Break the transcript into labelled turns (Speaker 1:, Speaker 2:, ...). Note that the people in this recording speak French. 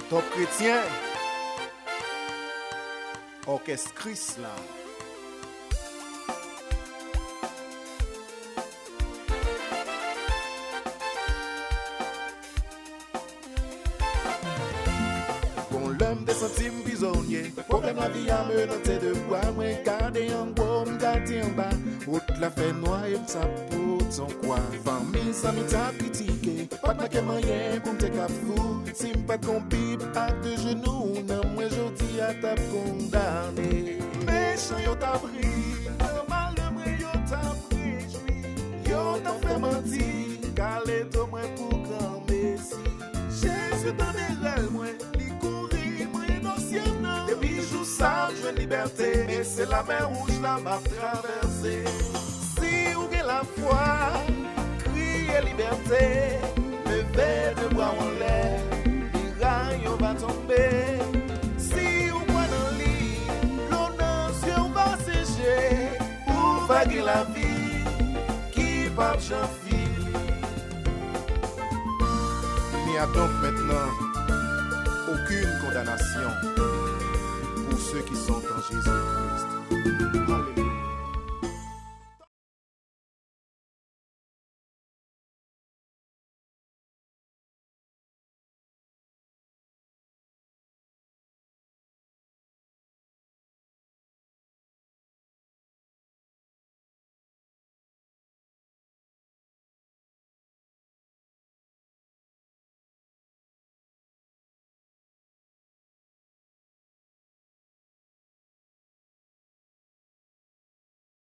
Speaker 1: Top chrétien, orchestre Christ là. Pour l'homme des centimes prisonniers, problème la vie à me noter de quoi, moi garder en gros, me garder en bas. Route la fait noire et ça pour son coin. Famille, ça m'y t'a critiqué. Pas de maquet moyen pour me te fou. Si m'pas qu'on pipe à deux genoux, non, moi j'oti à t'a condamné. Méchant yo t'a pris, normal le moi yo t'a pris. Yo t'a fait mentir, calé to moi pour grand messie. Jésus t'en est moi, li courir, moi innocent non. Et puis joue ça, je liberté, mais c'est la mer rouge là m'a traversé. Si ou bien la foi, crier liberté, le verre de bois en l'air, les rayons va tomber. Si ou moi dans lit, l'honneur va sécher, pour vaguer la vie qui part j'en file. Il n'y a donc maintenant aucune condamnation pour ceux qui sont en Jésus-Christ.